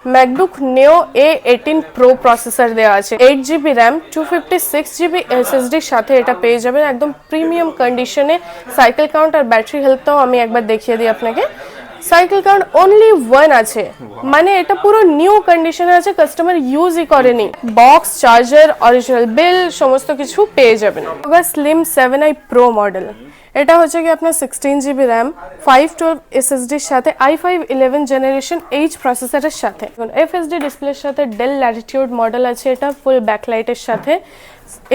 Macbook Neo A18 Pro processor দেওয়া আছে, 8GB RAM, 256GB SSD সাথে এটা পেয়ে যাবেন একদম প্রিমিয়াম কন্ডিশনে। সাইকেল কাউন্ট আর ব্যাটারি হেলথটাও আমি একবার দেখিয়ে দিই আপনাকে। সাইকেল কাউন্ট অনলি 1 আছে, মানে এটা পুরো নিউ কন্ডিশনে আছে, কাস্টমার ইউজই করেনি। বক্স, চার্জার, অরিজিনাল বিল সমস্ত কিছু পেয়ে যাবেন। স্লিম 7i Pro মডেল, এটা হচ্ছে কি আপনার 16GB RAM, 512 SSDর সাথে i5 11 জেনারেশন H প্রসেসরের সাথে। FSD ডিসপ্লের সাথে ডেল ল্যাটিটিউড মডেল আছে, এটা ফুল ব্যাকলাইটের সাথে।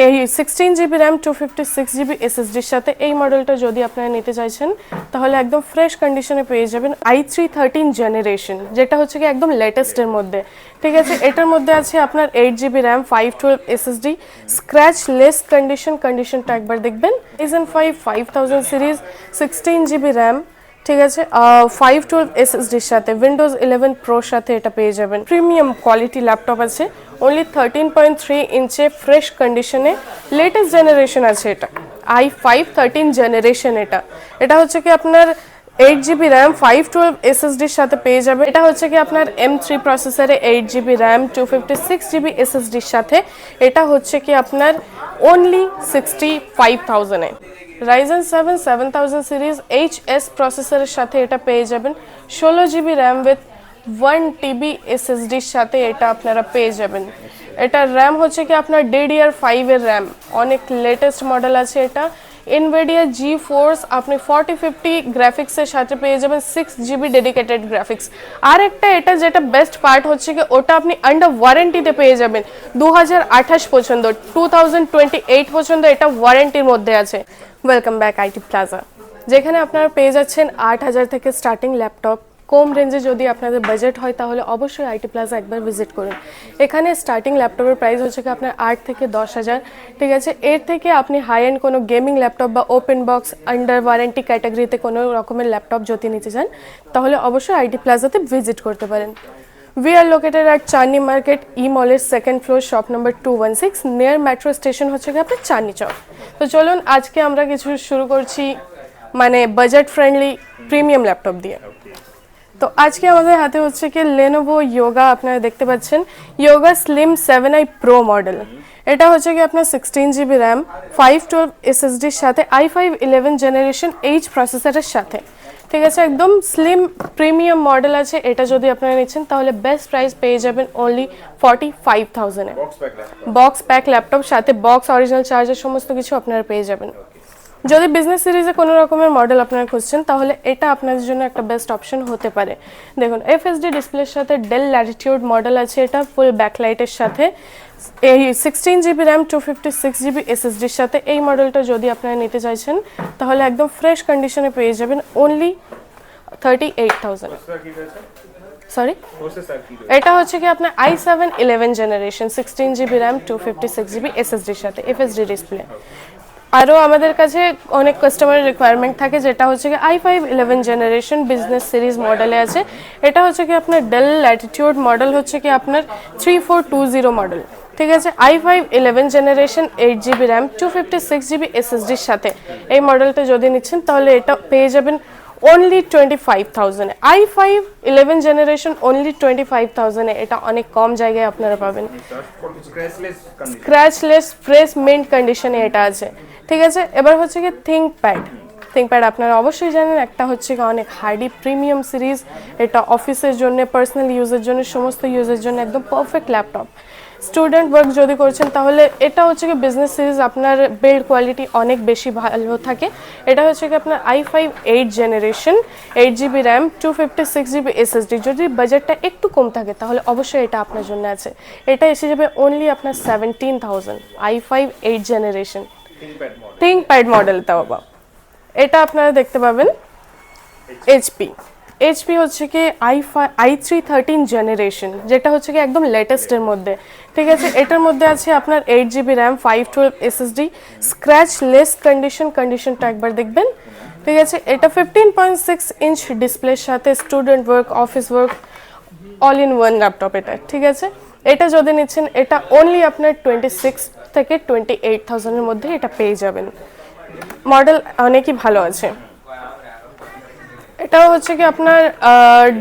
এই 16GB RAM 256GB SSDর সাথে এই মডেলটা যদি আপনারা নিতে চাইছেন তাহলে একদম ফ্রেশ কন্ডিশনে পেয়ে যাবেন i3 13 জেনারেশন, যেটা হচ্ছে কি একদম লেটেস্টের মধ্যে। ঠিক আছে, এটার মধ্যে আছে আপনার 8GB RAM, 512 SSD, scratch less কন্ডিশনটা একবার দেখবেন। Ryzen 5 5000 সিরিজ, 16GB RAM, ঠিক আছে, 512 SSDর সাথে উইন্ডোজ 11 প্রোর সাথে এটা পেয়ে যাবেন। প্রিমিয়াম কোয়ালিটি ল্যাপটপ আছে, অনলি 13.3 ইঞ্চে ফ্রেশ কন্ডিশনে, লেটেস্ট জেনারেশন আছে এটা, i5 13 জেনারেশন। এটা হচ্ছে কি আপনার 8GB RAM, 512 SSDর সাথে পেয়ে যাবে। এটা হচ্ছে কি আপনার M3 প্রসেসরে 8GB RAM, 256GB SSDর সাথে। এটা হচ্ছে কি আপনার অনলি 65,000 এ। Ryzen 7 7000 সিরিজ HS প্রসেসরের সাথে এটা পেয়ে যাবেন। 16GB RAM উইথ 1TB SSDর সাথে এটা আপনারা পেয়ে যাবেন। এটা RAM হচ্ছে কি আপনার DDR5 এর RAM, অনেক লেটেস্ট মডেল আছে এটা। NVIDIA GeForce আপনি 4050 গ্রাফিক্সের সাথে পেয়ে যাবেন, 6GB ডেডিকেটেড গ্রাফিক্স। আর একটা এটা যেটা বেস্ট পার্ট হচ্ছে কি ওটা আপনি আন্ডার ওয়ারেন্টিতে পেয়ে যাবেন 2028 পর্যন্ত, 2028 পর্যন্ত এটা ওয়ারেন্টির মধ্যে আছে। ওয়েলকাম ব্যাক আইটি প্লাজা, যেখানে আপনারা পেয়ে যাচ্ছেন 8000 থেকে স্টার্টিং ল্যাপটপ। কম রেঞ্জে যদি আপনাদের বাজেট হয় তাহলে অবশ্যই আইটি প্লাজা একবার ভিজিট করুন। এখানে স্টার্টিং ল্যাপটপের প্রাইস হচ্ছে কি আপনার 8 থেকে 10,000। ঠিক আছে, এর থেকে আপনি হাই এন্ড কোনো গেমিং ল্যাপটপ বা ওপেন বক্স আন্ডার ওয়ারেন্টি ক্যাটাগরিতে কোনো রকমের ল্যাপটপ যদি নিতে চান তাহলে অবশ্যই আইটি প্লাজাতে ভিজিট করতে পারেন। We are located at Chandni Market, E-Mall second floor, shop number 216, near metro station হচ্ছে কি আপনার চাঁদনি চক। তো চলুন আজকে আমরা কিছু শুরু করছি মানে বাজেট ফ্রেন্ডলি প্রিমিয়াম ল্যাপটপ দিয়ে। তো আজকে আমাদের হাতে হচ্ছে কি Lenovo Yoga, আপনারা দেখতে পাচ্ছেন Yoga Slim 7i Pro model. এটা হচ্ছে কি আপনার 16GB RAM, 512 SSDর সাথে i5 11 জেনারেশন H প্রসেসরের সাথে। ঠিক আছে, একদম স্লিম প্রিমিয়াম মডেল আছে। এটা যদি আপনারা নিচ্ছেন তাহলে বেস্ট প্রাইস পেয়ে যাবেন অনলি 45,000 এ। বক্স প্যাক ল্যাপটপ সাথে বক্স, অরিজিনাল চার্জার সমস্ত কিছু আপনারা পেয়ে যাবেন। যদি বিজনেস সিরিজে কোনো রকমের মডেল আপনারা খুঁজছেন তাহলে এটা আপনাদের জন্য একটা বেস্ট অপশন হতে পারে। দেখুন FSD ডিসপ্লের সাথে ডেল ল্যাটিটিউড মডেল আছে, এটা ফুল ব্যাকলাইটের সাথে। এই 16GB RAM, 256GB SSDর সাথে এই মডেলটা যদি আপনারা নিতে চাইছেন তাহলে একদম ফ্রেশ কন্ডিশনে পেয়ে যাবেন অনলি 38,000। সরি, এটা হচ্ছে কি আপনার i7 11 generation, 16GB RAM, 256GB SSDর সাথে FSD ডিসপ্লে। আরও আমাদের কাছে অনেক কাস্টমারের রিকোয়ারমেন্ট থাকে, যেটা হচ্ছে কি i5 11 জেনারেশন বিজনেস সিরিজ মডেলে আছে। এটা হচ্ছে কি আপনার ডেল ল্যাটিটিউড মডেল, হচ্ছে কি আপনার 3420 মডেল। ঠিক আছে, i5 11 generation 8GB RAM, 256GB SSDর সাথে এই মডেলটা যদি নিচ্ছেন তাহলে এটা পেয়ে যাবেন অনলি 25,000 এ। i5 11 জেনারেশন অনলি 25,000 এ, এটা অনেক কম জায়গায় আপনারা পাবেন। স্ক্র্যাচলেস ফ্রেশ মিন্ট কন্ডিশনে এটা আছে। ঠিক আছে, এবার হচ্ছে কি থিঙ্কপ্যাড আপনারা অবশ্যই জানেন, একটা হচ্ছে কি অনেক হার্ডি প্রিমিয়াম সিরিজ। এটা অফিসের জন্য, পার্সোনাল ইউজের জন্য, সমস্ত ইউজের জন্য একদম পারফেক্ট ল্যাপটপ। স্টুডেন্ট ওয়ার্ক যদি করছেন তাহলে এটা হচ্ছে কি বিজনেস সিরিজ, আপনার বিল্ড কোয়ালিটি অনেক বেশি ভালো থাকে। এটা হচ্ছে কি আপনার i5 8 generation, 8GB RAM, 256GB SSD। যদি বাজেটটা একটু কম থাকে তাহলে অবশ্যই এটা আপনার জন্য আছে। এটা এসে যাবে অনলি আপনার 17,000, i5 8 জেনারেশন থিঙ্কপ্যাড মডেল। তাও বাবা, এটা আপনারা দেখতে পাবেন HP হচ্ছে কি i3 13 জেনারেশন, যেটা হচ্ছে কি একদম লেটেস্টের মধ্যে। ঠিক আছে, এটার মধ্যে আছে আপনার 8GB RAM, 512 SSD, scratch less কন্ডিশনটা একবার দেখবেন। ঠিক আছে, এটা 15.6 ইঞ্চ ডিসপ্লের সাথে student work, office work all in one laptop এটা। ঠিক আছে, এটা যদি নিচ্ছেন এটা অনলি আপনার 26 থেকে 28,000 এর মধ্যে এটা পেয়ে যাবেন। মডেল অনেকই ভালো আছে। এটাও হচ্ছে কি আপনার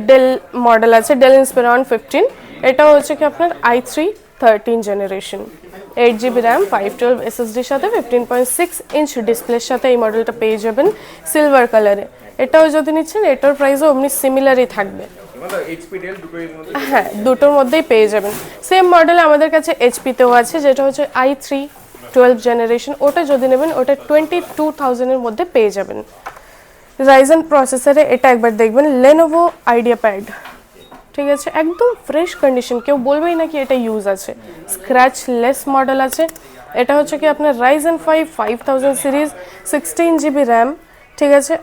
ডেল মডেল আছে, ডেল ইন্সপিরন 15। এটাও হচ্ছে কি আপনার i3 13 জেনারেশন, 8 GB র্যাম, 512 এসএসডির সাথে 15.6 ইঞ্চ ডিসপ্লের সাথে এই মডেলটা পেয়ে যাবেন সিলভার কালারে। এটাও যদি নিচ্ছেন এটার প্রাইসও অমনি সিমিলারই থাকবে, হ্যাঁ দুটোর মধ্যেই পেয়ে যাবেন। সেম মডেল আমাদের কাছে এইচপিতেও আছে, যেটা হচ্ছে i3 12 জেনারেশন। ওটা যদি নেবেন ওটা 22,000-এর মধ্যে পেয়ে যাবেন। রাইজেন প্রসেসরে এটা একবার দেখবেন, লেনোভো আইডিয়া প্যাড, ঠিক আছে, একদম ফ্রেশ কন্ডিশন, কেউ বলবেই না কি এটা ইউজ আছে, স্ক্র্যাচ লেস মডেল আছে। এটা হচ্ছে কি আপনার রাইজেন 5 5000 সিরিজ, 16 GB র্যাম, ঠিক আছে,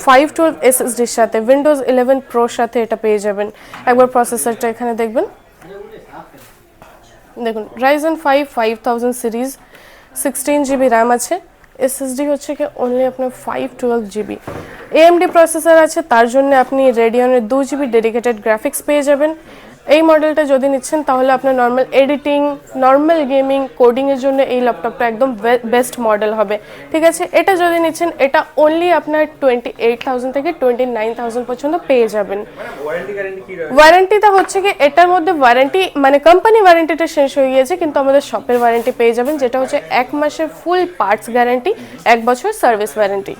512 এসএসডির সাথে, উইন্ডোজ 11 প্রোর সাথে এটা পেয়ে যাবেন। একবার প্রসেসরটা এখানে দেখবেন, দেখুন রাইজেন 5 5000 সিরিজ, 16 GB র্যাম আছে, এসএসডি হচ্ছে কি অনলি আপনার 512 GB। এএমডি প্রসেসর আছে, তার জন্য আপনি রেডিয়নের 2 GB ডেডিকেটেড গ্রাফিক্স পেয়ে যাবেন। এই মডেলটা যদি নিচ্ছেন তাহলে আপনার নর্মাল এডিটিং, নর্মাল গেমিং, কোডিংয়ের জন্য এই ল্যাপটপটা একদম বেস্ট মডেল হবে, ঠিক আছে। এটা যদি নিচ্ছেন এটা অনলি আপনার 28,000 থেকে 29,000 পর্যন্ত পেয়ে যাবেন। ওয়ারেন্টিটা হচ্ছে কি এটার মধ্যে ওয়ারেন্টি মানে কোম্পানি ওয়ারেন্টিটা শেষ হয়ে গিয়েছে, কিন্তু আমাদের শপের ওয়ারেন্টি পেয়ে যাবেন, যেটা হচ্ছে 1 মাসের ফুল পার্টস গ্যারান্টি, 1 বছর সার্ভিস ওয়ারেন্টি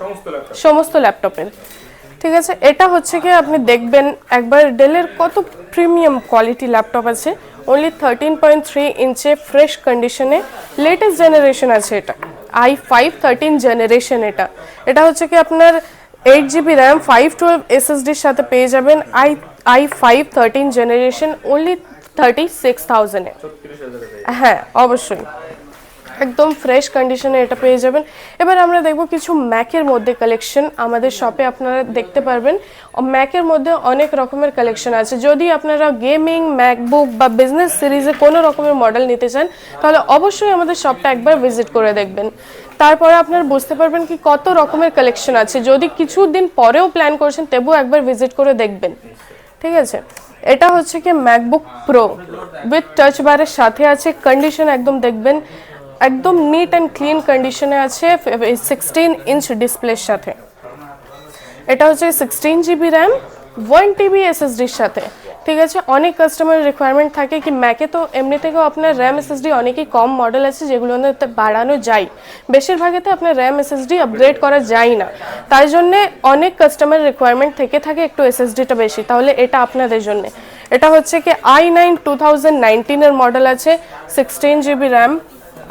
সমস্ত ল্যাপটপের, ঠিক আছে। এটা হচ্ছে কি আপনি দেখবেন একবার ডেলের কত প্রিমিয়াম কোয়ালিটি ল্যাপটপ আছে, অনলি 13.3 ইঞ্চে ফ্রেশ কন্ডিশনে, লেটেস্ট জেনারেশন আছে এটা, i5 13 জেনারেশন। এটা হচ্ছে কি আপনার 8 GB র্যাম, 512 এসএসডির সাথে পেয়ে যাবেন, i5 13 জেনারেশন, অনলি 36,000-এ। হ্যাঁ অবশ্যই একদম ফ্রেশ কন্ডিশনে এটা পেয়ে যাবেন। এবার আমরা দেখব কিছু ম্যাকের মধ্যে কালেকশন আমাদের শপে আপনারা দেখতে পারবেন। ম্যাকের মধ্যে অনেক রকমের কালেকশন আছে, যদি আপনারা গেমিং, ম্যাকবুক বা বিজনেস সিরিজে কোনো রকমের মডেল নিতে চান তাহলে অবশ্যই আমাদের শপটা একবার ভিজিট করে দেখবেন, তারপরে আপনারা বুঝতে পারবেন কি কত রকমের কালেকশন আছে। যদি কিছুদিন পরেও প্ল্যান করছেন তবুও একবার ভিজিট করে দেখবেন, ঠিক আছে। এটা হচ্ছে কি ম্যাকবুক প্রো উইথ টাচ বারের সাথে আছে, কন্ডিশন একদম দেখবেন একদম নিট অ্যান্ড ক্লিন কন্ডিশনে আছে, 16 ইঞ্চ ডিসপ্লের সাথে। এটা হচ্ছে 16 GB র্যাম, 1 TB এসএসডির সাথে, ঠিক আছে। অনেক কাস্টমার রিকোয়ারমেন্ট থাকে কি ম্যাকে তো এমনি থেকেও আপনার র্যাম এসএসডি অনেকই কম মডেল আছে যেগুলো বাড়ানো যায়, বেশিরভাগেতে আপনার র্যাম এসএসডি আপগ্রেড করা যায় না, তাই জন্যে অনেক কাস্টমার রিকোয়ারমেন্ট থেকে থাকে একটু এসএসডিটা বেশি, তাহলে এটা আপনাদের জন্য। এটা হচ্ছে কি i9 2019-এর মডেল আছে, 16 GB র্যাম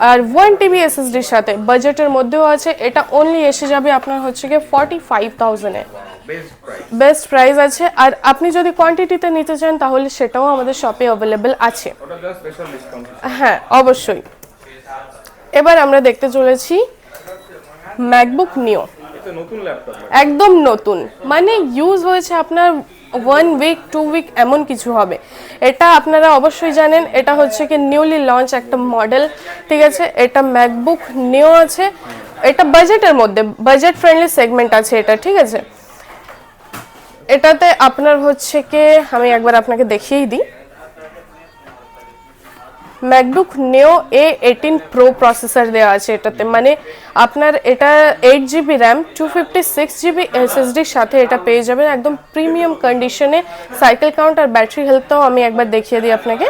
আর 1 TB এসএসডির সাথে, বাজেটের মধ্যেও আছে। এটা অনলি এসে যাবে আপনার হচ্ছে কি 45,000-এ, বেস্ট প্রাইস আছে। আর আপনি যদি কোয়ান্টিটিতে নিতে চান তাহলে সেটাও আমাদের শপে অ্যাভেলেবেল আছে, হ্যাঁ অবশ্যই। এবার আমরা দেখতে চলেছি ম্যাকবুক নিও, একদম নতুন, মানে ইউজ হয়েছে আপনার 1 উইক 2 উইক এমন কিছু হবে। এটা আপনারা অবশ্যই জানেন, এটা হচ্ছে কি নিউলি লঞ্চ একটা মডেল, ঠিক আছে। এটা ম্যাকবুক নিও আছে, এটা বাজেটের মধ্যে, বাজেট ফ্রেন্ডলি সেগমেন্ট আছে এটা, ঠিক আছে। এটাতে আপনার হচ্ছে কি আমি একবার আপনাকে দেখিয়েই দিই, ম্যাকবুক নিও A18 প্রো প্রসেসর দেওয়া আছে এটাতে, মানে আপনার এটা 8 GB র্যাম, 256 GB এসএসডির সাথে এটা পেয়ে যাবেন একদম প্রিমিয়াম কন্ডিশনে। সাইকেল কাউন্ট আর ব্যাটারি হেলথটাও আমি একবার দেখিয়ে দিই আপনাকে।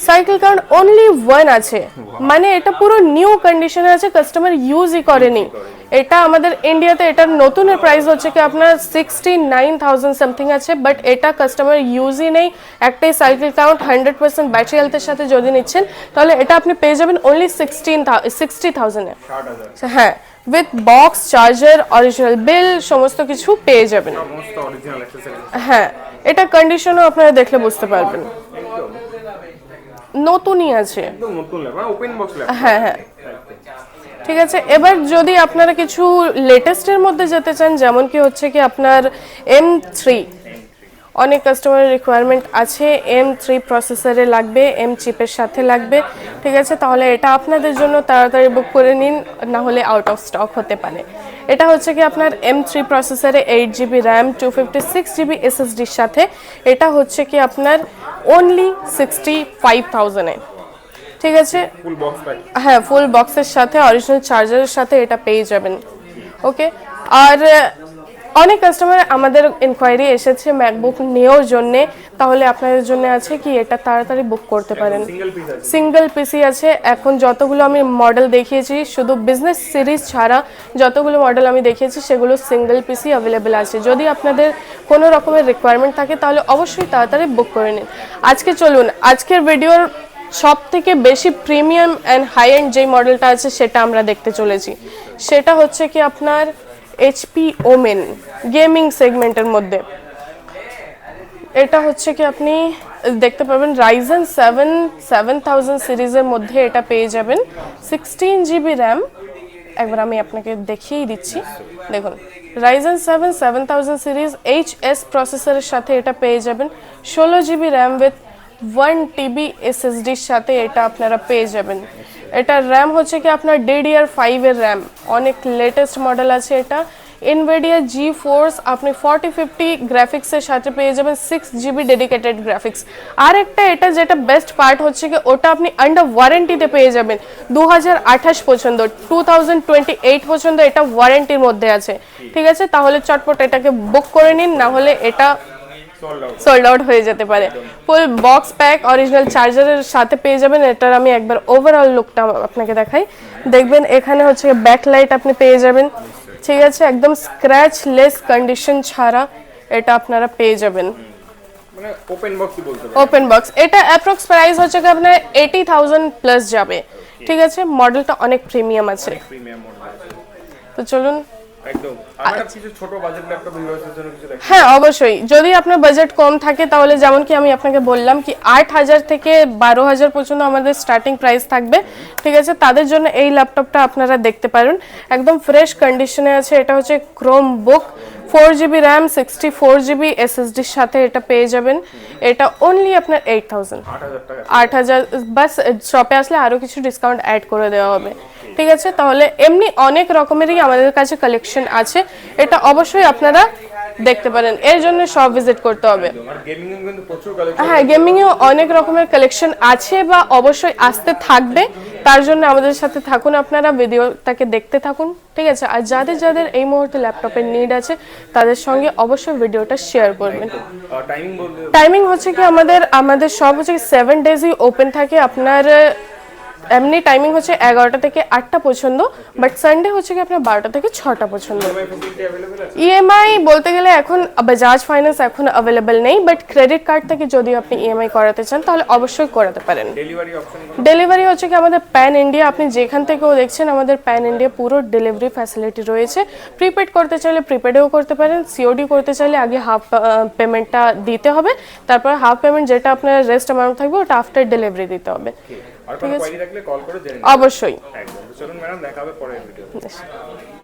সাইকেল কাউন্ট অনলি 1 আছে, মানে এটা পুরো নিউ কন্ডিশনে আছে, কাস্টমার ইউজই করেনি। এটা আমাদের ইন্ডিয়াতে এটার নতুনের প্রাইস হচ্ছে কি আপনার 69,000 সামথিং আছে, বাট এটা কাস্টমার ইউজই নেই। একটাই সাইকেল কাউন্ট, 100% ব্যাটারি হেলথের সাথে যদি নিচ্ছেন তাহলে এটা আপনি পেয়ে যাবেন অনলি 60,000-এ, হ্যাঁ, with box, charger, original bill, সমস্ত কিছু পেয়ে যাবেন। হ্যাঁ, এটা কন্ডিশনও আপনারা দেখলে বুঝতে পারবেন নতুনই আছে, হ্যাঁ হ্যাঁ, ঠিক আছে। এবার যদি আপনারা কিছু লেটেস্টের মধ্যে যেতে চান, যেমন কি হচ্ছে কি আপনার M3, অনেক কাস্টমারের রিকোয়ারমেন্ট আছে, M3 প্রসেসরে লাগবে, M চিপের সাথে লাগবে, ঠিক আছে, তাহলে এটা আপনাদের জন্য তাড়াতাড়ি বুক করে নিন, না হলে আউট অফ স্টক হতে পারে। এটা হচ্ছে কি আপনার M3 প্রসেসরে 8 GB র্যাম, 256 GB এসএসডির সাথে, এটা হচ্ছে কি আপনার অনলি 65,000-এ, ঠিক আছে, হ্যাঁ ফুল বক্সের সাথে, অরিজিনাল চার্জারের সাথে এটা পেয়ে যাবেন, ওকে। আর অনেক কাস্টমার আমাদের ইনকোয়ারি এসেছে ম্যাকবুক নেওয়ার জন্য, তাহলে আপনাদের জন্য আছে কি এটা তাড়াতাড়ি বুক করতে পারেন। সিঙ্গেল পিসি আছে। এখন যতগুলো আমি মডেল দেখিয়েছি, শুধু বিজনেস সিরিজ ছাড়া যতগুলো মডেল আমি দেখিয়েছি সেগুলো সিঙ্গেল পিসি অ্যাভেলেবেল আছে। যদি আপনাদের কোনো রকমের রিকোয়ারমেন্ট থাকে তাহলে অবশ্যই তাড়াতাড়ি বুক করে নিন। আজকে চলুন আজকের ভিডিওর সব থেকে বেশি প্রিমিয়াম অ্যান্ড হাই এন্ড যেই মডেলটা আছে সেটা আমরা দেখতে চলেছি। সেটা হচ্ছে কি আপনার এইচপি ওমেন গেমিং সেগমেন্টের মধ্যে। এটা হচ্ছে কি আপনি দেখতে পাবেন রাইজেন 7000 সিরিজের মধ্যে এটা পেয়ে যাবেন। 16 GB র্যাম, একবার আমি আপনাকে দেখিয়ে দিচ্ছি। দেখুন রাইজেন 7000 সিরিজ HS প্রসেসরের সাথে এটা পেয়ে যাবেন। 16 GB র্যাম উইথ 1 TB SSDর সাথে এটা আপনারা পেয়ে যাবেন। এটা র্যাম হচ্ছে কি আপনার DDR5 এর র্যাম, অনেক লেটেস্ট মডেল আছে এটা। NVIDIA GeForce আপনি 4050 গ্রাফিক্সের সাথে পেয়ে যাবেন 6 GB ডেডিকেটেড গ্রাফিক্স। আর একটা এটা যেটা বেস্ট পার্ট হচ্ছে কি ওটা আপনি আন্ডার ওয়ারেন্টিতে পেয়ে যাবেন 2028 পর্যন্ত, 2028 পর্যন্ত এটা ওয়ারেন্টির মধ্যে আছে। ঠিক আছে, তাহলে চটপট এটাকে বুক করে নিন, না হলে এটা সোল্ড আউট হয়ে যেতে পারে। ফুল বক্স প্যাক অরিজিনাল চার্জারের সাথে পেয়ে যাবেন। এটার আমি একবার ওভারঅল লুকটা আপনাকে দেখাই। দেখবেন এখানে হচ্ছে ব্যাক লাইট আপনি পেয়ে যাবেন। ঠিক আছে, একদম স্ক্র্যাচলেস কন্ডিশন ছাড়া এটা আপনারা পেয়ে যাবেন। মানে ওপেন বক্সই বলতে পারেন। ওপেন বক্স এটা অ্যাপ্রক্স প্রাইস হচ্ছে কি আপনার 80,000 প্লাস যাবে। ঠিক আছে, মডেলটা অনেক প্রিমিয়াম আছে। প্রিমিয়াম মডেল আছে। তো চলুন একদম আমরা কিছু ছোট বাজেট ল্যাপটপ ভিউয়ার্সদের জন্য কিছু দেখাই। হ্যাঁ অবশ্যই, যদি আপনার বাজেট কম থাকে তাহলে যেমন কি আমি আপনাকে বললাম কি 8,000 থেকে 12,000 পর্যন্ত আমাদের স্টার্টিং প্রাইস থাকবে। ঠিক আছে, তাদের জন্য এই ল্যাপটপটা আপনারা দেখতে পারেন, একদম ফ্রেশ কন্ডিশনে আছে। এটা হচ্ছে ক্রোম বুক 4 GB র্যাম 64 GB SSDর সাথে এটা পেয়ে যাবেন। এটা অনলি আপনার 8,000 8,000 বাস। শপে আসলে আরও কিছু ডিসকাউন্ট অ্যাড করে দেওয়া হবে। ঠিক আছে, তাহলে এমনি অনেক রকমেরই আমাদের কাছে কালেকশন আছে, এটা অবশ্যই আপনারা দেখতে পারেন। এর জন্য সব ভিজিট করতে হবে। হ্যাঁ, গেমিংয়েও অনেক রকমের কালেকশন আছে বা অবশ্যই আসতে থাকবে, তার জন্য আমাদের সাথে থাকুন, আপনারা ভিডিওটাকে দেখতে থাকুন। ঠিক আছে, আর যাদের যাদের এই মুহূর্তে ল্যাপটপের নিড আছে তাদের সঙ্গে অবশ্যই ভিডিওটা শেয়ার করবেন। টাইমিং হচ্ছে কি আমাদের সব হচ্ছে 7 ডেজই ওপেন থাকে। আপনার এমনি টাইমিং হচ্ছে 11টা থেকে 8টা পর্যন্ত, বাট সানডে হচ্ছে কি আপনার 12টা থেকে 6টা পর্যন্ত। ইএমআই বলতে গেলে এখন বাজাজ ফাইন্যান্স এখন অ্যাভেলেবেল নেই, বাট ক্রেডিট কার্ড থেকে যদি আপনি ইএমআই করাতে চান তাহলে অবশ্যই করাতে পারেন। ডেলিভারি হচ্ছে কি আমাদের প্যান ইন্ডিয়া, আপনি যেখান থেকেও দেখছেন আমাদের প্যান ইন্ডিয়া পুরো ডেলিভারি ফ্যাসিলিটি রয়েছে। প্রিপেড করতে চাইলে প্রিপেডেও করতে পারেন, সিওডি করতে চাইলে আগে হাফ পেমেন্টটা দিতে হবে, তারপর হাফ পেমেন্ট যেটা আপনার রেস্ট অ্যামাউন্ট থাকবে ওটা আফটার ডেলিভারি দিতে হবে। আর কোনো কোয়েরি থাকলে কল করে জেনে নিন অবশ্যই। একদম। চলুন ম্যাডাম, দেখা হবে পরের ভিডিওতে।